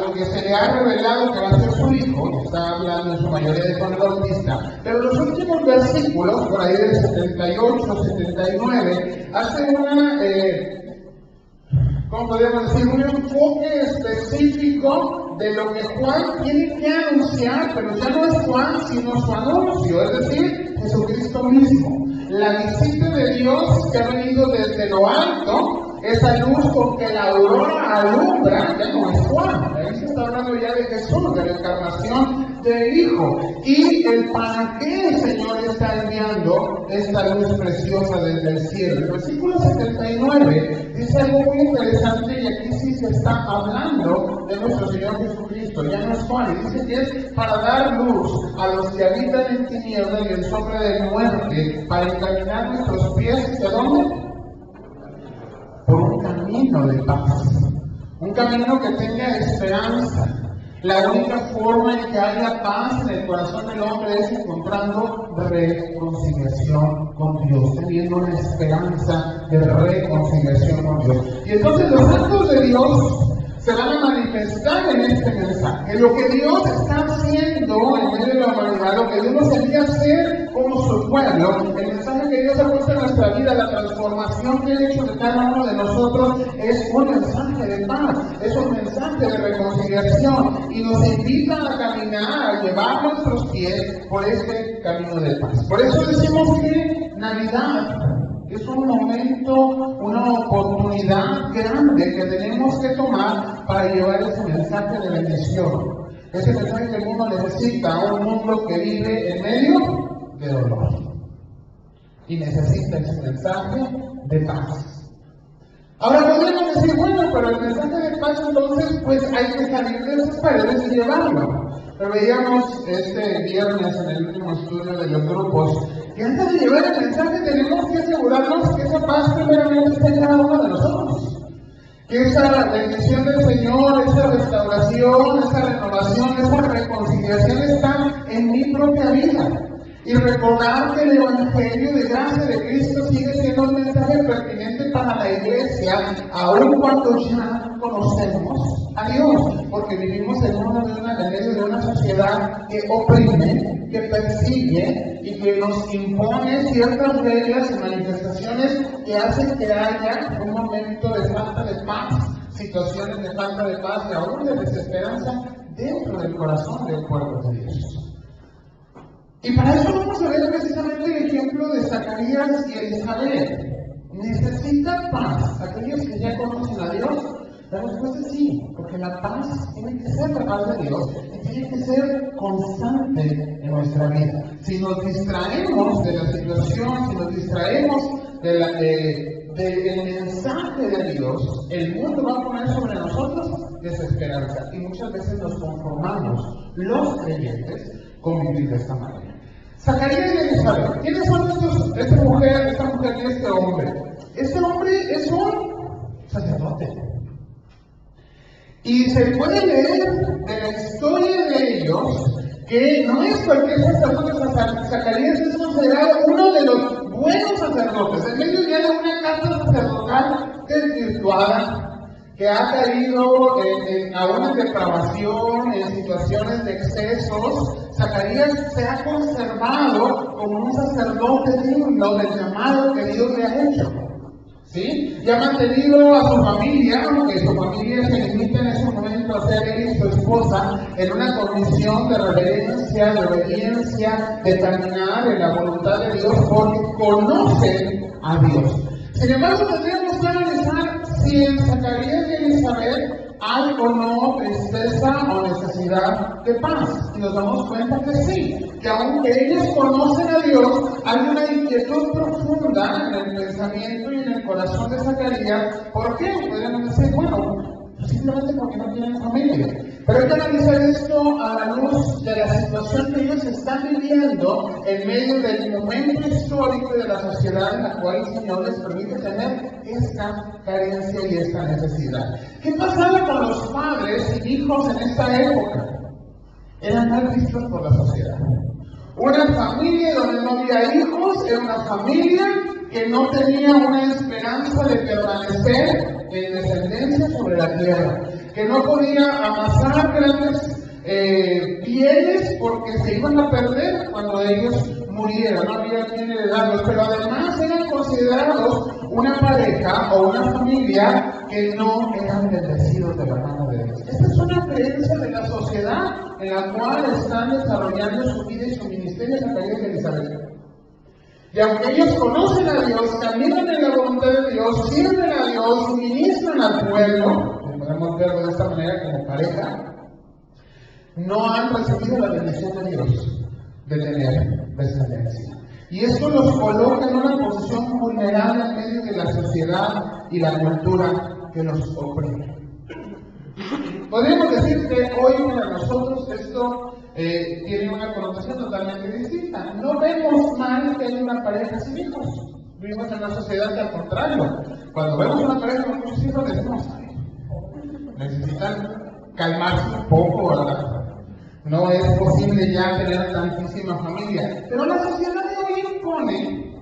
lo que se le ha revelado que va a ser su hijo, está hablando en su mayoría de Juan el Bautista, pero los últimos versículos, por ahí del 78, 79, hacen ¿cómo podríamos decir? Un enfoque específico de lo que Juan tiene que anunciar, pero ya no es Juan, sino su anuncio, es decir, Jesucristo mismo. La visita de Dios que ha venido desde lo alto, esa luz con que la aurora alumbra, ya no es Juan, ahí se está hablando ya de Jesús, de la encarnación del Hijo, y el para qué el Señor está enviando esta luz preciosa desde el cielo. El versículo 79 dice algo muy interesante, y aquí sí se está hablando de nuestro Señor Jesucristo, ya no es Juan, y dice que es para dar luz a los que habitan en tinieblas y en sombra de muerte, para encaminar nuestros pies, ¿de dónde? Por un camino de paz, un camino que tenga esperanza. La única forma en que haya paz en el corazón del hombre es encontrando reconciliación con Dios, teniendo una esperanza de reconciliación con Dios. Y entonces los actos de Dios se van a manifestar en este mensaje. Lo que Dios está haciendo en medio de la humanidad, lo que Dios nos envía a hacer como su pueblo, el mensaje que Dios ha puesto en nuestra vida, la transformación que ha hecho de cada uno de nosotros, es un mensaje de paz, es un mensaje de reconciliación, y nos invita a caminar, a llevar nuestros pies por este camino de paz. Por eso decimos que Navidad es un momento, una oportunidad grande que tenemos que tomar para llevar ese mensaje de bendición. Ese mensaje que el mundo necesita, un mundo que vive en medio de dolor. Y necesita ese mensaje de paz. Ahora podríamos decir, bueno, pero el mensaje de paz entonces, pues hay que salir de esas paredes y llevarlo. Pero veíamos este viernes en el último estudio de los grupos, que antes de llevar el mensaje tenemos que asegurarnos que esa paz primeramente está en cada uno de nosotros. Que esa bendición del Señor, esa restauración, esa renovación, esa reconciliación está en mi propia vida. Y recordar que el Evangelio de gracia de Cristo sigue siendo un mensaje pertinente para la iglesia, aun cuando ya conocemos a Dios, porque vivimos en medio de una sociedad que oprime, que persigue y que nos impone ciertas reglas y manifestaciones que hacen que haya un momento de falta de paz, situaciones de falta de paz y aún de desesperanza dentro del corazón del pueblo de Dios. Y para eso vamos a ver precisamente el ejemplo de Zacarías y Elizabeth. ¿Necesitan paz aquellos que ya conocen a Dios? La respuesta es sí, porque la paz tiene que ser la paz de Dios y tiene que ser constante en nuestra vida. Si nos distraemos de la situación, si nos distraemos del mensaje de Dios, el mundo va a poner sobre nosotros desesperanza. Y muchas veces nos conformamos, los creyentes, con vivir de esta manera. Zacarías y Elizabeth, ¿quiénes son esta mujer y este hombre? Este hombre es un sacerdote. Y se puede leer de la historia de ellos que no es cualquier sacerdote. Zacarías es considerado uno de los buenos sacerdotes, en medio ya de una casa sacerdotal desvirtuada, que ha caído aún en depravación, en situaciones de excesos. Zacarías se ha conservado como un sacerdote digno del llamado que Dios le ha hecho. ¿Sí? Y ha mantenido a su familia, aunque su familia se limita en ese momento a ser él y su esposa, en una condición de reverencia, de obediencia, de caminar en la voluntad de Dios, porque conocen a Dios. Sin embargo, tendríamos que analizar si en Zacarías y Elizabeth hay o no tristeza o necesidad de paz. Y nos damos cuenta que sí, que aunque ellos conocen a Dios, hay una inquietud profunda en el pensamiento y en el corazón de Zacarías. ¿Por qué? Podríamos decir, bueno, simplemente porque no tienen familia. Pero hay que analizar esto a la luz de la situación que ellos están viviendo en medio del momento histórico de la sociedad en la cual el Señor les permite tener esta carencia y esta necesidad. ¿Qué pasaba con los padres y hijos en esta época? Eran mal vistos por la sociedad. Una familia donde no había hijos era una familia que no tenía una esperanza de permanecer en descendencia sobre la tierra, que no podía amasar grandes bienes porque se iban a perder cuando ellos murieran, no había quien heredarlos, pero además eran considerados una pareja o una familia que no eran bendecidos de la mano de Dios. Esta es una creencia de la sociedad en la cual están desarrollando su vida y su ministerio Zacarías y Elizabeth. Y aunque ellos conocen a Dios, caminan en la voluntad de Dios, sirven a Dios, ministran al pueblo, que podemos verlo de esta manera como pareja, no han recibido la bendición de Dios de tener descendencia. Y esto los coloca en una posición vulnerable en medio de la sociedad y la cultura que los oprime. Podríamos decir que hoy para nosotros esto tiene una connotación totalmente distinta. No vemos mal que haya una pareja sin hijos. Vivimos en una sociedad que al contrario, cuando vemos una pareja con muchos hijos decimos, necesitan calmarse un poco, ¿verdad? No es posible ya tener tantísima familia. Pero la sociedad de hoy impone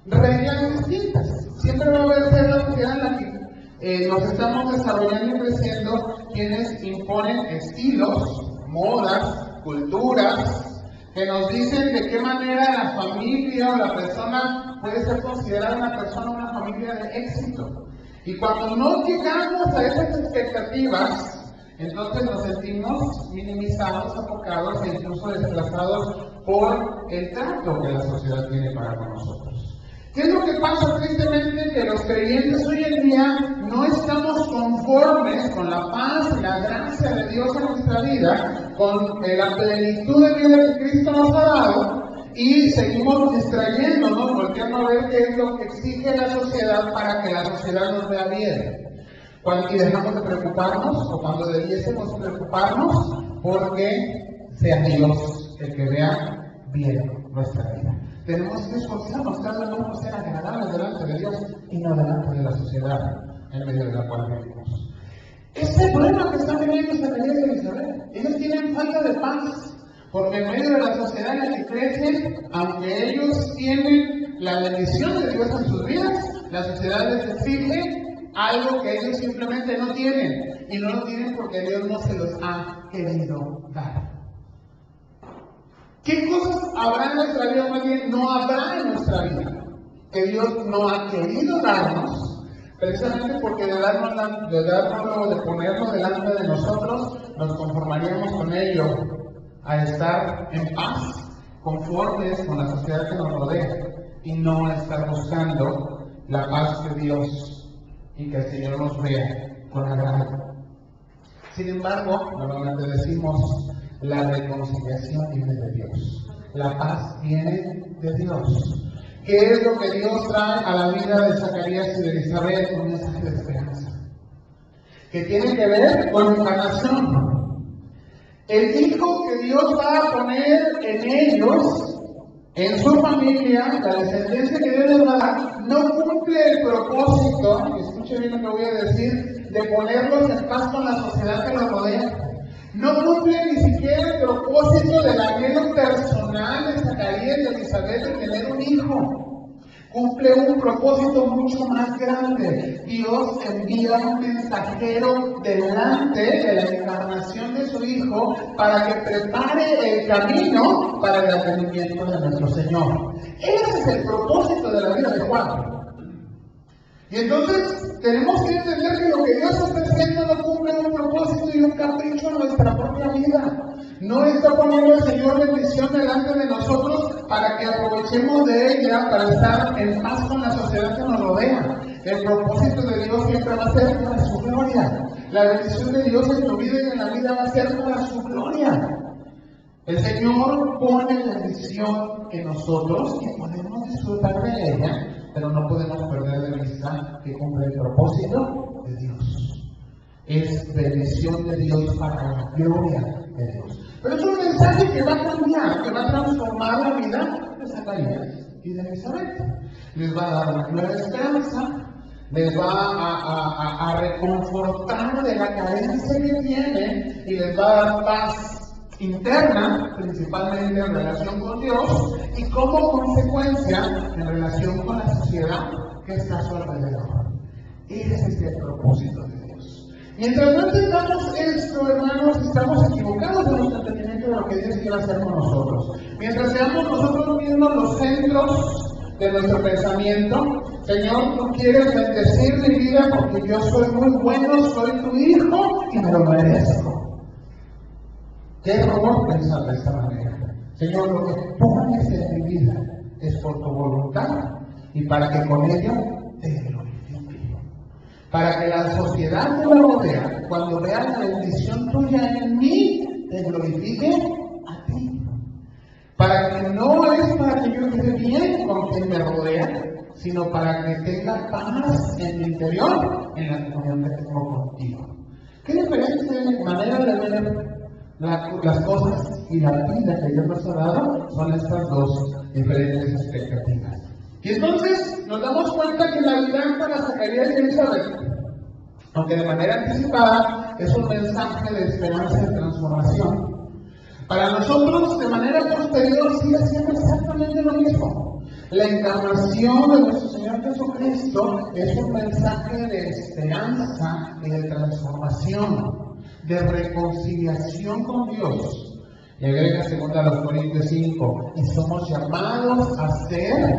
reglas distintas. Siempre va a haber la sociedad en la que nos estamos desarrollando y creciendo quienes imponen estilos, modas, culturas, que nos dicen de qué manera la familia o la persona puede ser considerada una persona o una familia de éxito. Y cuando no llegamos a esas expectativas, entonces nos sentimos minimizados, sofocados e incluso desplazados por el trato que la sociedad tiene para con nosotros. ¿Qué es lo que pasa tristemente? Que los creyentes hoy en día no estamos conformes con la paz y la gracia de Dios en nuestra vida, con la plenitud de vida que Cristo nos ha dado, y seguimos distrayéndonos, volteando a ver qué es lo que exige la sociedad para que la sociedad nos vea bien. Y dejamos de preocuparnos, o cuando debiésemos preocuparnos, porque sea Dios el que vea bien nuestra vida. Tenemos que esforzarnos cada uno ser agradables delante de Dios y no delante de la sociedad en medio de la cual vivimos. Este es el problema que están viviendo Zacarías y Elizabeth. Ellos tienen falta de paz, porque en medio de la sociedad en la que crecen, aunque ellos tienen la bendición de Dios en sus vidas, la sociedad les exige algo que ellos simplemente no tienen, y no lo tienen porque Dios no se los ha querido dar. ¿Qué cosas habrá en nuestra vida? Más bien, no habrá en nuestra vida que Dios no ha querido darnos, precisamente porque de dárnoslo, de ponerlo delante de nosotros, nos conformaríamos con ello a estar en paz, conformes con la sociedad que nos rodea, y no a estar buscando la paz de Dios y que el Señor nos vea con agrado. Sin embargo, normalmente decimos, la reconciliación viene de Dios. La paz viene de Dios. ¿Qué es lo que Dios trae a la vida de Zacarías y de Elizabeth? Un mensaje de esperanza, que tiene que ver con encarnación. El hijo que Dios va a poner en ellos, en su familia, la descendencia que Dios les va a dar, no cumple el propósito, escuche bien lo que voy a decir, de ponerlos en paz con la sociedad que los rodea. No cumple ni siquiera el propósito del anhelo personal de Zacarías y de Elizabeth de tener un hijo. Cumple un propósito mucho más grande. Dios envía un mensajero delante de la encarnación de su Hijo para que prepare el camino para el advenimiento de nuestro Señor. Ese es el propósito de la vida de Juan. Y entonces tenemos que entender que lo que Dios está haciendo no cumple un propósito y un capricho en nuestra propia vida. No está poniendo el Señor bendición delante de nosotros para que aprovechemos de ella para estar en paz con la sociedad que nos rodea. El propósito de Dios siempre va a ser para su gloria. La bendición de Dios en tu vida y en la vida va a ser para su gloria. El Señor pone la bendición en nosotros y podemos disfrutar de ella, pero no podemos perder de vista que cumple el propósito de Dios. Es bendición de Dios para la gloria de Dios. Pero es un mensaje que va a cambiar, que va a transformar la vida de Zacarías y de Elizabeth. Les va a dar una nueva esperanza, les va a reconfortar de la carencia que tienen y les va a dar paz interna, principalmente en relación con Dios, y como consecuencia en relación con la sociedad que está a su alrededor. Ese es el propósito de Dios. Mientras no entendamos esto, hermanos, estamos equivocados en nuestro entendimiento de lo que Dios quiere hacer con nosotros. Mientras seamos nosotros mismos los centros de nuestro pensamiento, Señor, tú quieres bendecir mi vida porque yo soy muy bueno, soy tu hijo y me lo merezco. Qué error pensar de esta manera. Señor, lo que pones en mi vida es por tu voluntad y para que con ello te glorifique. Para que la sociedad que me rodea, cuando vea la bendición tuya en mí, te glorifique a ti. Para que no es para que yo esté bien con quien me rodea, sino para que tenga paz en mi interior, en la comunión que tengo contigo. Qué diferente manera de ver las cosas y la vida que Dios nos ha dado son estas dos diferentes expectativas. Y entonces nos damos cuenta que la vida para Zacarías y Elizabeth, aunque de manera anticipada, es un mensaje de esperanza y transformación. Para nosotros, de manera posterior, sigue siendo exactamente lo mismo. La encarnación de nuestro Señor Jesucristo es un mensaje de esperanza y de transformación, de reconciliación con Dios. Y agrega 2 Corintios 5, y somos llamados a ser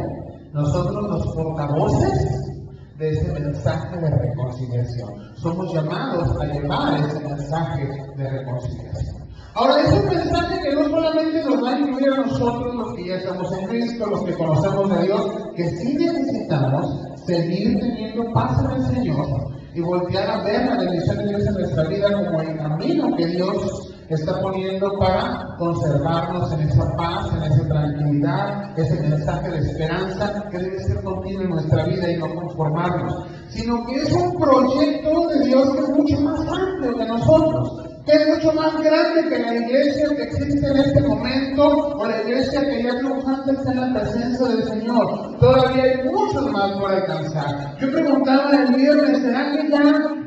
nosotros los portavoces de ese mensaje de reconciliación. Somos llamados a llevar ese mensaje de reconciliación. Ahora, es un mensaje que no solamente nos va a incluir a nosotros, los que ya estamos en Cristo, los que conocemos a Dios, que sí necesitamos seguir teniendo paz en el Señor y voltear a ver la bendición de Dios en nuestra vida como el camino que Dios está poniendo para conservarnos en esa paz, en esa tranquilidad, ese mensaje de esperanza que debe ser continuo en nuestra vida y no conformarnos, sino que es un proyecto de Dios que es mucho más amplio que nosotros, que es mucho más grande que la iglesia que existe en este momento o la iglesia que ya triunfante está en la presencia del Señor. Todavía hay muchos más por alcanzar. Yo preguntaba el viernes, ¿será que ya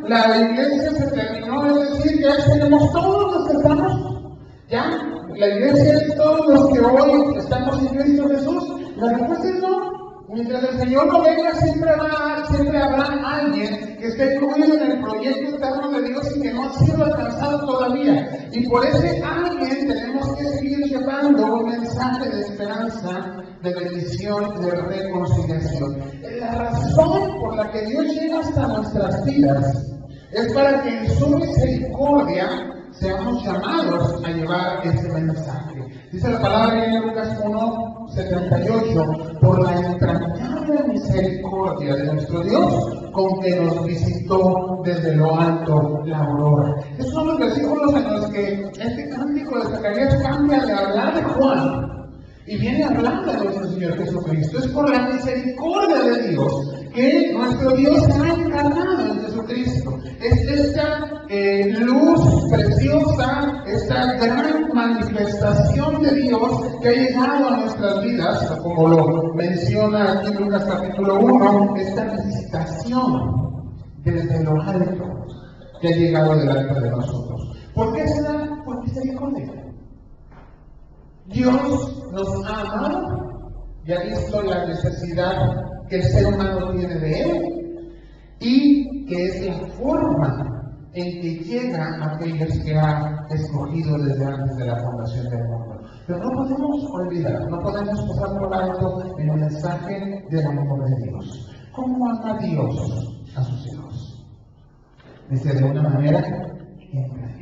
la iglesia se terminó? Es decir, ya tenemos todos los que estamos, ya la iglesia es todos los que hoy estamos en Cristo Jesús. La respuesta es no. Mientras el Señor no venga, siempre habrá alguien que esté incluido en el proyecto eterno de Dios y que no ha sido alcanzado todavía. Y por ese alguien tenemos que seguir llevando un mensaje de esperanza, de bendición, de reconciliación. La razón por la que Dios llega hasta nuestras vidas es para que en su misericordia seamos llamados a llevar ese mensaje. Dice la palabra en Lucas 1:78, por la entrañable misericordia de nuestro Dios, con que nos visitó desde lo alto la aurora. Esos son los versículos en los que este cántico de Zacarías cambia de hablar de Juan y viene a hablar de nuestro Señor Jesucristo. Es por la misericordia de Dios que nuestro Dios se ha encarnado en Jesucristo. Es esta luz preciosa, esta gran manifestación de Dios que ha llegado a nuestras vidas, como lo menciona aquí en Lucas capítulo 1, esta visitación desde lo alto que ha llegado delante de nosotros. ¿Por qué se da? Por misericordia. Dios nos ha amado y ha visto la necesidad que el ser humano tiene de Él y que es la forma en que llega a aquellos que ha escogido desde antes de la fundación del mundo. Pero no podemos olvidar, no podemos pasar por alto el mensaje del amor de Dios. ¿Cómo ama Dios a sus hijos? Dice, de una manera entrañable.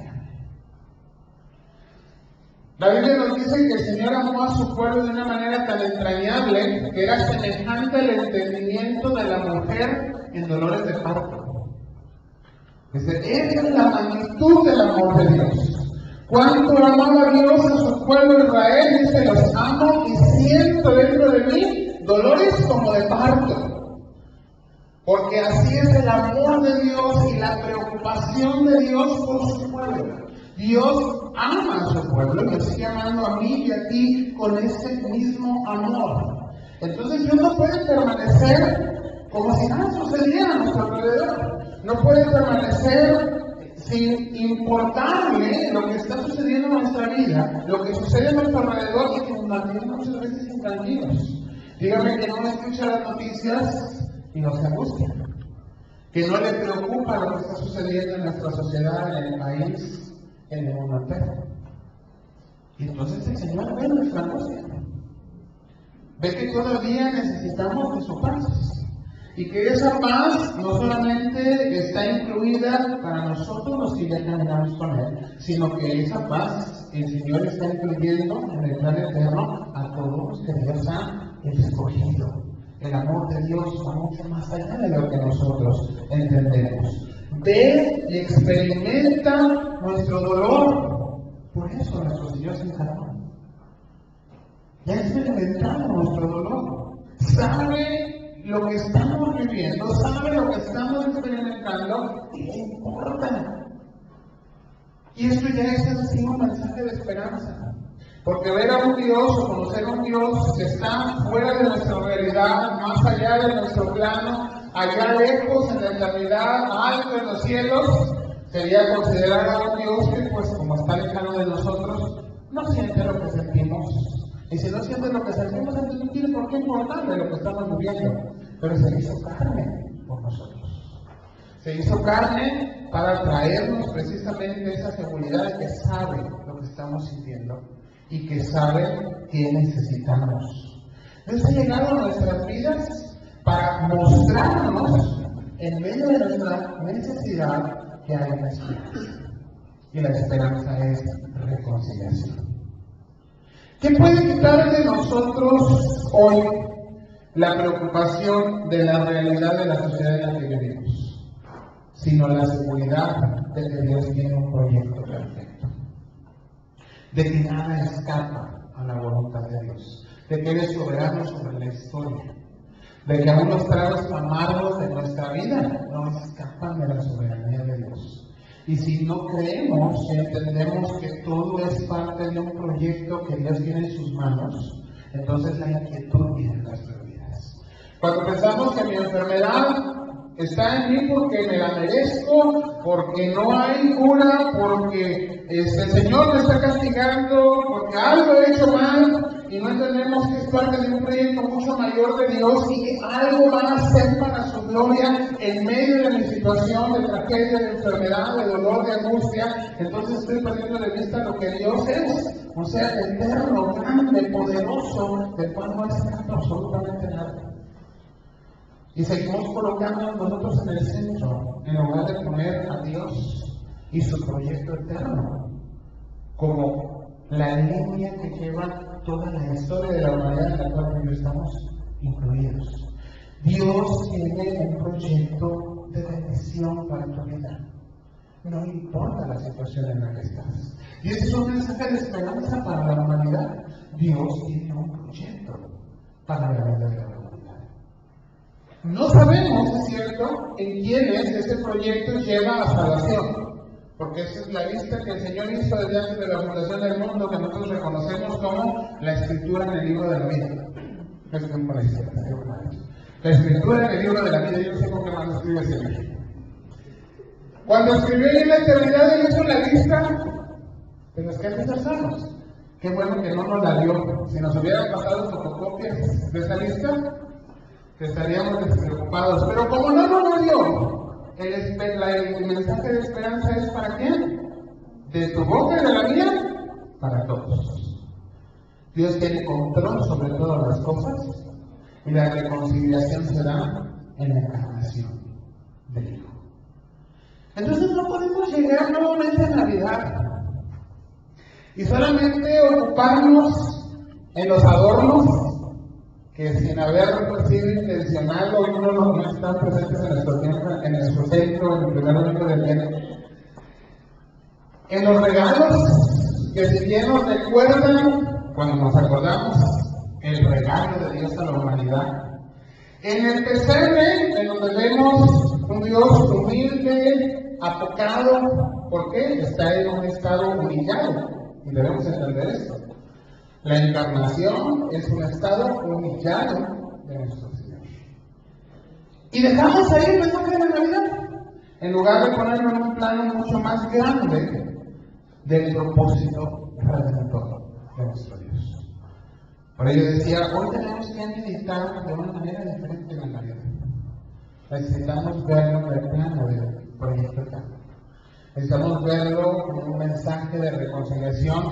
La Biblia nos dice que el Señor amó a su pueblo de una manera tan entrañable que era semejante al entendimiento de la mujer en dolores de parto. Dice, esa es la magnitud del amor de Dios. Cuánto amaba Dios a su pueblo Israel, dice, los amo y siento dentro de mí dolores como de parto. Porque así es el amor de Dios y la preocupación de Dios por su pueblo. Dios ama a su pueblo y nos sigue amando a mí y a ti con ese mismo amor. Entonces Dios no puede permanecer como si nada sucediera a nuestro alrededor. No puede permanecer sin importarle lo que está sucediendo en nuestra vida, lo que sucede a nuestro alrededor y que nos mantiene muchas veces intranquilos. Dígame que no escucha las noticias y nos angustia. que no le preocupa lo que está sucediendo en nuestra sociedad, en el país, en el mundo entero. Y entonces el Señor ve nuestra angustia, ve que todavía necesitamos de su paz, y que esa paz no solamente está incluida para nosotros los que ya caminamos con Él, sino que esa paz el Señor está incluyendo en el plan eterno a todos los que Dios ha escogido. El amor de Dios va mucho más allá de lo que nosotros entendemos. Ve y experimenta nuestro dolor. Por eso nuestro Señor se encarnó. Ya ha experimentado nuestro dolor. Sabe lo que estamos viviendo, sabe lo que estamos experimentando y le importa. Y esto ya es así un mensaje de esperanza. Porque ver a un Dios o conocer a un Dios que está fuera de nuestra realidad, más allá de nuestro plano, allá lejos en la eternidad, alto en los cielos, sería considerar a un Dios que, pues, como está lejano de nosotros, no siente lo que sentimos. Y si no siente lo que sentimos, entonces no tiene por qué importarle lo que estamos viviendo. Pero se hizo carne por nosotros. Se hizo carne para traernos precisamente esa seguridad de que sabe lo que estamos sintiendo y que sabe que necesitamos. Dios ha llegado a nuestras vidas para mostrarnos en medio de nuestra necesidad que hay una esperanza. Y la esperanza es reconciliación. ¿Qué puede quitar de nosotros hoy la preocupación de la realidad de la sociedad en la que vivimos? Sino la seguridad de que Dios tiene un proyecto perfecto, de que nada escapa a la voluntad de Dios, de que Él es soberano sobre la historia, de que aún los tragos amargos de nuestra vida no escapan de la soberanía de Dios. Y si no creemos y entendemos que todo es parte de un proyecto que Dios tiene en sus manos, entonces la inquietud viene en nuestras vidas. Cuando pensamos que mi enfermedad está en mí porque me la merezco, porque no hay cura, porque el Señor me está castigando, porque algo he hecho mal, y no entendemos que es parte de un proyecto mucho mayor de Dios y que algo va a hacer para su gloria en medio de mi situación de tragedia, de enfermedad, de dolor, de angustia, entonces estoy perdiendo de vista lo que Dios es, o sea, eterno, grande, poderoso, del cual no escapa absolutamente nada. Y seguimos colocando nosotros en el centro, en lugar de poner a Dios y su proyecto eterno como la línea que lleva toda la historia de la humanidad en la cual hoy estamos incluidos. Dios tiene un proyecto de bendición para tu vida. No importa la situación en la que estás. Y este es un mensaje de esperanza para la humanidad. Dios tiene un proyecto para la vida de la humanidad. No sabemos, es cierto, en quiénes ese proyecto lleva a salvación. Porque esa es la lista que el Señor hizo desde antes de la fundación del mundo, que nosotros reconocemos como la escritura en el libro de la vida. Es como la historia, la escritura en el libro de la vida. Yo no sé cómo más escribe ese libro. Cuando escribió en la eternidad, Él hizo la lista de los que han de ser salvos. Qué bueno que no nos la dio. Si nos hubieran pasado fotocopias de esa lista, estaríamos despreocupados. Pero como no nos lo dio, el mensaje de esperanza es ¿para quién? De tu boca y de la mía, para todos. Dios tiene control sobre todas las cosas y la reconciliación se da en la encarnación del Hijo. Entonces no podemos llegar nuevamente a Navidad y solamente ocuparnos en los adornos que sin haber sido intencional hoy no están presentes en nuestro tiempo, en nuestro centro, en el primer domingo del mes. En los regalos que si bien nos recuerdan, cuando nos acordamos, el regalo de Dios a la humanidad. En el pesebre, en donde vemos un Dios humilde, apocado, ¿por qué? Está en un estado humillado, y debemos entender esto. La encarnación es un estado humillado de nuestro Señor. Y dejamos ahí el mensaje de la Navidad, en lugar de ponerlo en un plano mucho más grande del propósito redentor de nuestro Dios. Por ello decía, hoy tenemos que meditar de una manera diferente en la Navidad. Necesitamos verlo en el plano del proyecto de cambio. Necesitamos verlo como un mensaje de reconciliación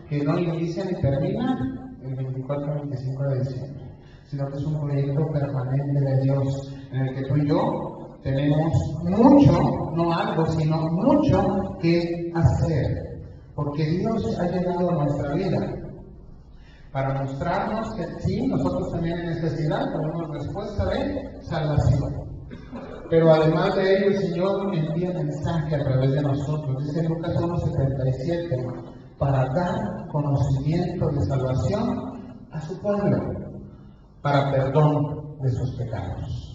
que no inicia ni termina el 24-25 de diciembre, sino que es un proyecto permanente de Dios en el que tú y yo tenemos mucho, no algo, sino mucho que hacer, porque Dios ha llegado a nuestra vida para mostrarnos que sí, nosotros tenemos necesidad, tenemos respuesta de salvación. Pero además de ello, el Señor envía mensaje a través de nosotros. Dice Lucas 1:77, para dar conocimiento de salvación a su pueblo, para perdón de sus pecados.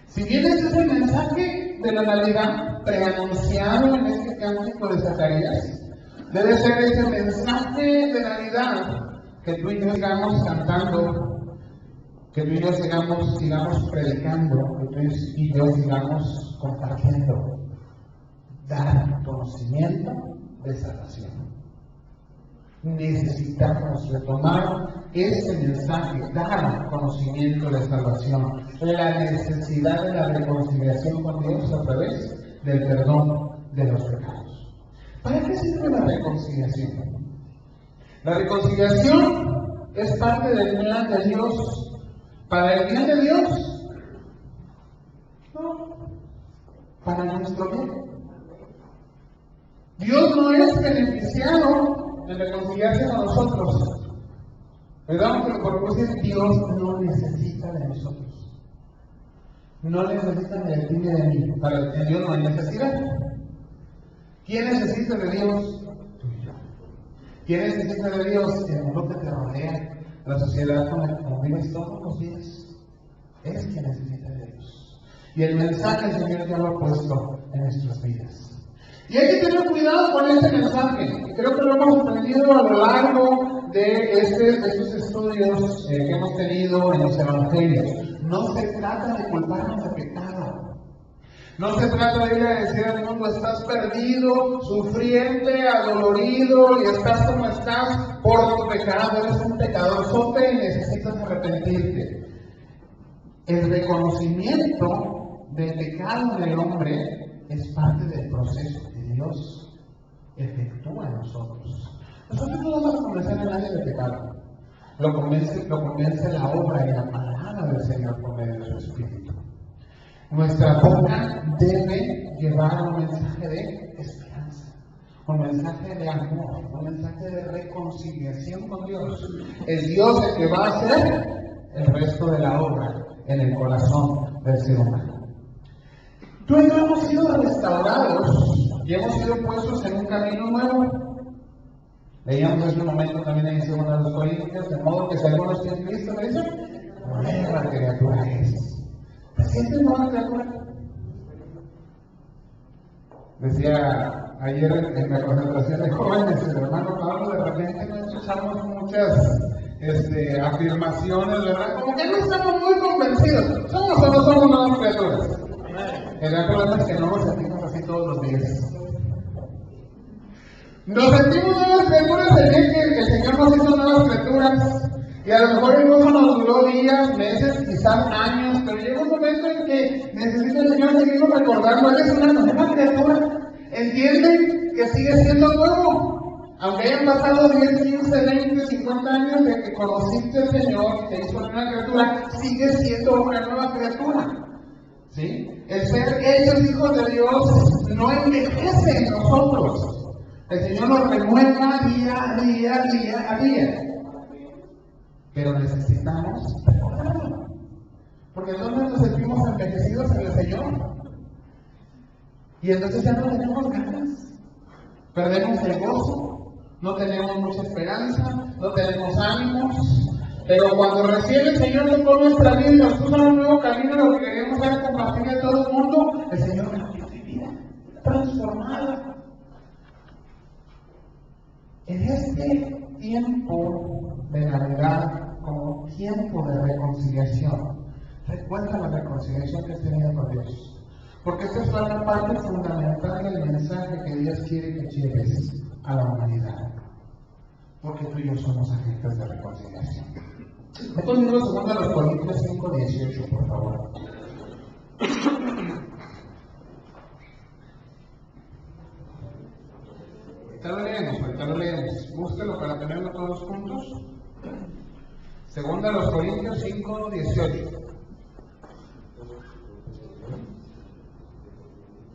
Si bien ese es el mensaje de la Navidad preanunciado en este cántico de Zacarías, debe ser ese mensaje de Navidad que tú y yo sigamos cantando, que tú y yo sigamos predicando, que tú y yo sigamos compartiendo, dar conocimiento de salvación. Necesitamos retomar ese mensaje, dar conocimiento de salvación, la necesidad de la reconciliación con Dios a través del perdón de los pecados. ¿Para qué sirve la reconciliación? La reconciliación es parte del plan de Dios. ¿Para el bien de Dios? No, para nuestro bien. Dios no es beneficiado en reconciliarse con nosotros. ¿Verdad? Pero por decir, Dios no necesita de nosotros. No necesita de ti ni de mí. Para Dios no hay necesidad. ¿Quién necesita de Dios? Tú y yo. ¿Quién necesita de Dios? El mundo que te rodea, la sociedad con la que convives todos los días. Es quien necesita de Dios. Y el mensaje el Señor ya lo ha puesto en nuestras vidas. Y hay que tener cuidado con este mensaje. Creo que lo hemos aprendido a lo largo de estos estudios que hemos tenido en los evangelios. No se trata de culparnos de pecado. No se trata de ir a decir al mundo, estás perdido, sufriente, adolorido y estás como estás por tu pecado. Eres un pecadorzote y necesitas arrepentirte. El reconocimiento del pecado del hombre es parte del proceso que Dios efectúa en nosotros. Nosotros no vamos a convencer a nadie de pecado. Lo convence la obra y la palabra del Señor por medio de su Espíritu. Nuestra boca debe llevar un mensaje de esperanza, un mensaje de amor, un mensaje de reconciliación con Dios. Es Dios el que va a hacer el resto de la obra en el corazón del ser humano. Tú y yo hemos sido restaurados y hemos sido puestos en un camino nuevo. Leíamos en un momento también en 2 Corintios, de modo que si alguno está en Cristo, me dice, nueva criatura es. ¿Te sientes nueva criatura? Decía ayer en la concentración de jóvenes, el hermano Pablo, de repente nos usamos muchas afirmaciones, ¿verdad? Como que no estamos muy convencidos. ¿Somos o no somos nuevas criaturas? El gran problema es que no nos sentimos así todos los días. Nos sentimos nuevas criaturas el día que el Señor nos hizo nuevas criaturas. Y a lo mejor incluso nos duró días, meses, quizás años, pero llega un momento en que necesita el Señor seguirnos recordando, Él es una nueva criatura. Entiende que sigue siendo nuevo. Aunque hayan pasado 10, 15, 20, 50 años de que conociste al Señor, te hizo una criatura, sigue siendo una nueva criatura. ¿Sí? El ser hechos hijos de Dios no envejece en nosotros. El Señor nos renueva día a día. Pero necesitamos recordarlo. Porque entonces nos sentimos envejecidos en el Señor. Y entonces ya no tenemos ganas. Perdemos el gozo. No tenemos mucha esperanza. No tenemos ánimos. Pero cuando recién el Señor tocó nuestra vida y nos puso en un nuevo camino, lo que queremos era compartir a todo el mundo, el Señor cambió mi vida. Transformada. En este tiempo de Navidad, como tiempo de reconciliación, recuerda la reconciliación que has tenido con Dios. Porque esta es una parte fundamental del mensaje que Dios quiere que lleves a la humanidad. Porque tú y yo somos agentes de reconciliación. Ve conmigo 2 Corintios 5:18, por favor. Ahorita lo leemos. Búsquelo para tenerlo todos juntos. Segunda a los Corintios 5:18.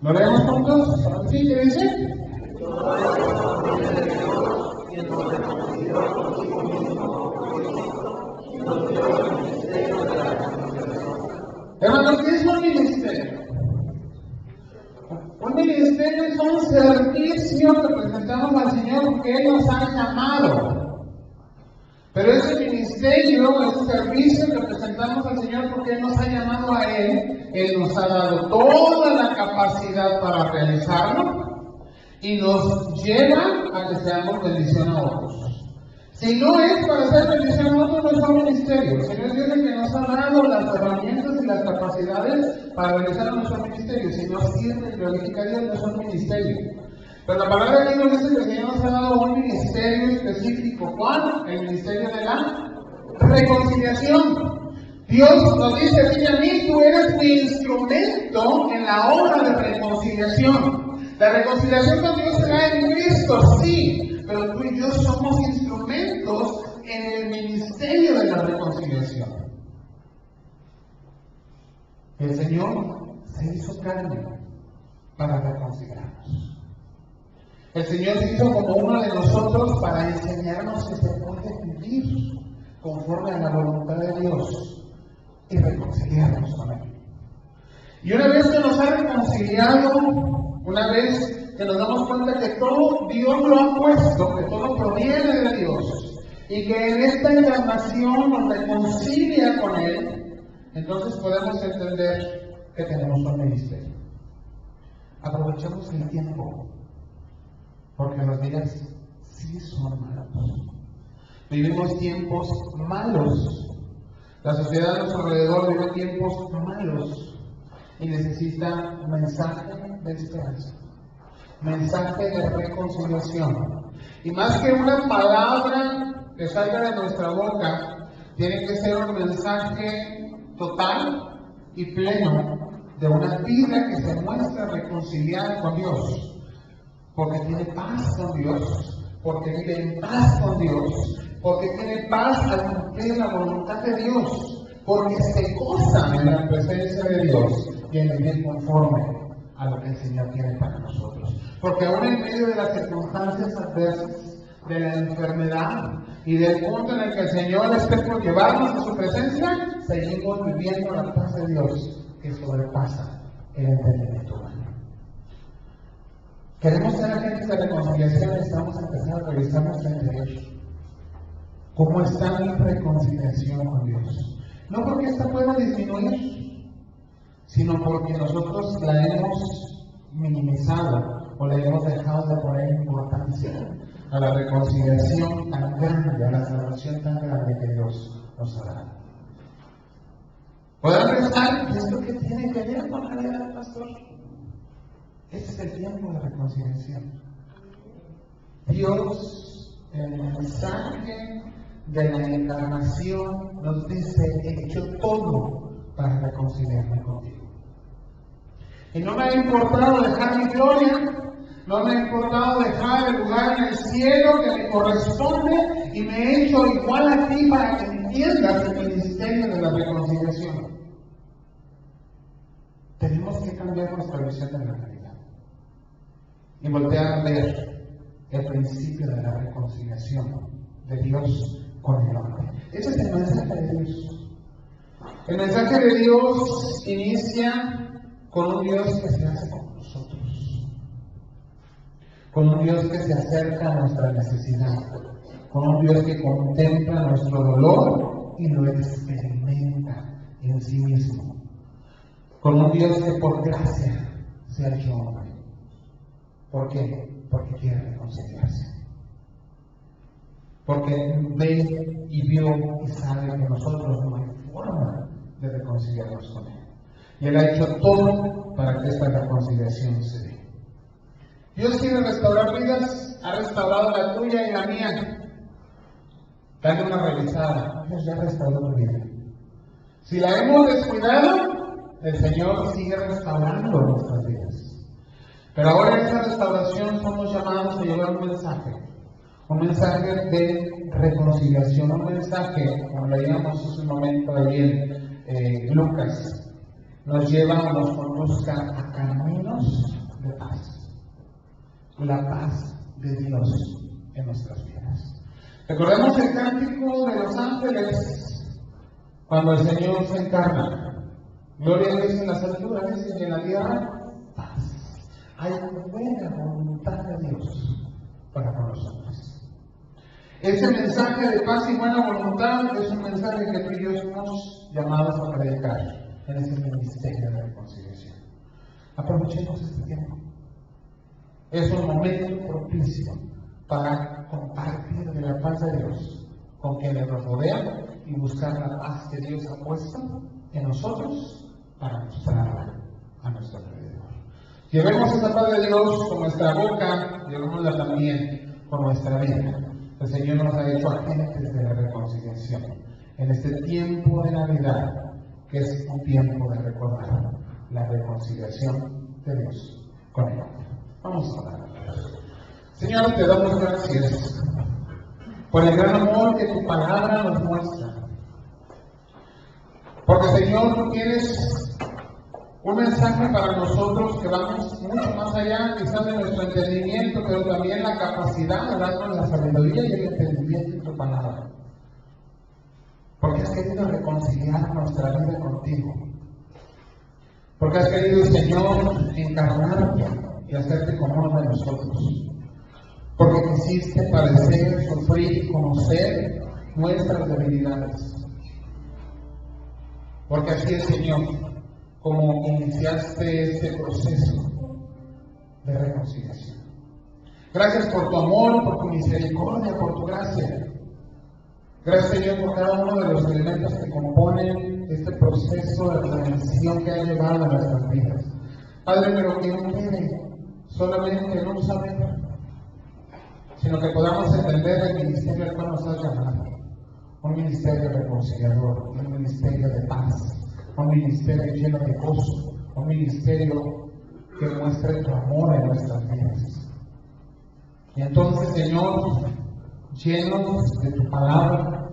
¿Lo leemos juntos? ¿Sí? ¿Qué dice? Hermanos, ¿qué es un ministerio? Un ministerio es un servicio que presentamos al Señor porque Él nos ha llamado. Pero ese ministerio, ese servicio que presentamos al Señor porque Él nos ha llamado a Él nos ha dado toda la capacidad para realizarlo y nos lleva a que seamos bendición a otros. Si no es para hacer bendición a otros, no es un ministerio. El Señor dice que nos ha dado las herramientas y las capacidades para realizar nuestro ministerio. Si no sirve y glorifica a Dios, no es un ministerio. Pero la palabra de Dios dice que el Señor nos ha dado un ministerio específico. ¿Cuál? El ministerio de la reconciliación. Dios nos dice a ti y a mí, tú eres mi instrumento en la obra de reconciliación. La reconciliación con Dios se da en Cristo, sí, pero tú y yo somos instrumentos en el ministerio de la reconciliación. El Señor se hizo carne para reconciliarnos. El Señor se hizo como uno de nosotros para enseñarnos que se puede vivir conforme a la voluntad de Dios y reconciliarnos con Él. Y una vez que nos ha reconciliado, una vez que nos damos cuenta que todo Dios lo ha puesto, que todo proviene de Dios, y que en esta encarnación nos reconcilia con Él, entonces podemos entender que tenemos un ministerio. Aprovechemos el tiempo, porque los días sí son malos. Vivimos tiempos malos. La sociedad a nuestro alrededor vive tiempos malos y necesita un mensaje de esperanza, mensaje de reconciliación. Y más que una palabra que salga de nuestra boca, tiene que ser un mensaje total y pleno de una vida que se muestra reconciliada con Dios, porque tiene paz con Dios, porque vive en paz con Dios, porque tiene paz al cumplir la voluntad de Dios, porque se goza en la presencia de Dios y en vivir conforme a lo que el Señor tiene para nosotros. Porque aún en medio de las circunstancias adversas, de la enfermedad y del punto en el que el Señor esté por llevarnos a su presencia, seguimos viviendo la paz de Dios que sobrepasa el entendimiento humano. Queremos ser agentes de reconciliación, necesitamos empezar a revisar nuestro interior. ¿Cómo está mi reconciliación con Dios? No porque esta pueda disminuir, sino porque nosotros la hemos minimizado o le hemos dejado de poner importancia a la reconciliación tan grande, a la salvación tan grande que Dios nos ha dado. Podrán pensar, ¿y esto qué tiene que ver con la vida del pastor? Ese es el tiempo de reconciliación. Dios, en el mensaje de la encarnación, nos dice: he hecho todo para reconciliarme contigo. Y no me ha importado dejar mi gloria, no me ha importado dejar el lugar en el cielo que me corresponde, y me he hecho igual a ti para que entiendas el ministerio de la reconciliación. Tenemos que cambiar nuestra visión de la realidad y voltear a ver el principio de la reconciliación de Dios con el hombre. Ese es el mensaje de Dios. El mensaje de Dios inicia con un Dios que se hace con nosotros, con un Dios que se acerca a nuestra necesidad, con un Dios que contempla nuestro dolor y lo experimenta en sí mismo, con un Dios que por gracia se ha hecho hombre. ¿Por qué? Porque quiere reconciliarse. Porque ve y vio y sabe que nosotros no hay forma de reconciliarnos con Él. Y Él ha hecho todo para que esta reconciliación se dé. Dios quiere restaurar vidas, ha restaurado la tuya y la mía. Dale una revisada. Dios ya restauró tu vida. Si la hemos descuidado, el Señor sigue restaurando nuestras vidas. Pero ahora en esta restauración somos llamados a llevar un mensaje de reconciliación, un mensaje, como leíamos hace un momento ahí en Lucas, nos lleva o nos conduzca a caminos de paz. La paz de Dios en nuestras vidas. Recordemos el cántico de los ángeles cuando el Señor se encarna. Gloria a Dios en las alturas y en la tierra paz. Hay buena voluntad de Dios para con nosotros. Ese mensaje de paz y buena voluntad es un mensaje que tú y yo somos llamados a predicar en ese ministerio de reconciliación. Aprovechemos este tiempo. Es un momento propicio para compartir de la paz de Dios con quienes nos rodean y buscar la paz que Dios ha puesto en nosotros para mostrarla a nuestro alrededor. Llevemos esa paz de Dios con nuestra boca, llevémosla también con nuestra vida. El Señor nos ha hecho agentes de la reconciliación en este tiempo de Navidad, que es un tiempo de recordar la reconciliación de Dios con el hombre. Vamos a orar. Señor, te damos gracias por el gran amor que tu palabra nos muestra. Porque, Señor, tú tienes un mensaje para nosotros que vamos mucho más allá, quizás de nuestro entendimiento, pero también la capacidad de darnos la sabiduría y el entendimiento de tu palabra. Porque has querido reconciliar nuestra vida contigo. Porque has querido, Señor, encarnarte y hacerte como uno de nosotros. Porque quisiste padecer, sufrir y conocer nuestras debilidades. Porque así es, Señor, como iniciaste este proceso de reconciliación. Gracias por tu amor, por tu misericordia, por tu gracia. Gracias, Señor, por cada uno de los elementos que componen este proceso de redención que ha llegado a nuestras vidas. Padre, pero que no quede solamente en un saber, sino que podamos entender el ministerio al cual nos has llamado. Un ministerio reconciliador, un ministerio de paz, un ministerio lleno de gozo, un ministerio que muestre tu amor en nuestras vidas. Y entonces, Señor, llenos de tu palabra,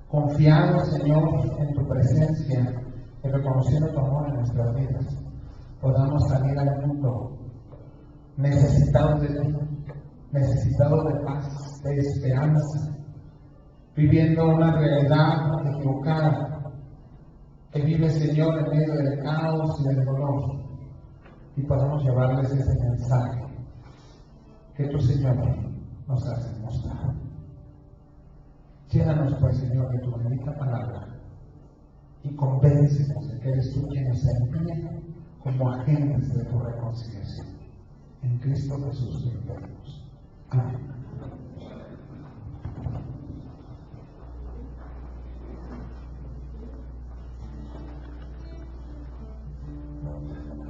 confiados, Señor, en tu presencia y reconociendo tu amor en nuestras vidas, podamos salir al mundo necesitados de ti, necesitados de paz, de esperanza, viviendo una realidad equivocada, que vive, Señor, en medio del caos y del dolor, y podamos llevarles ese mensaje que tú, Señor, nos haces mostrar. Llénanos, pues, Señor, de tu bendita palabra y convéncenos de que eres tú quien nos envía como agentes de tu reconciliación. En Cristo Jesús te lo pedimos. Amén.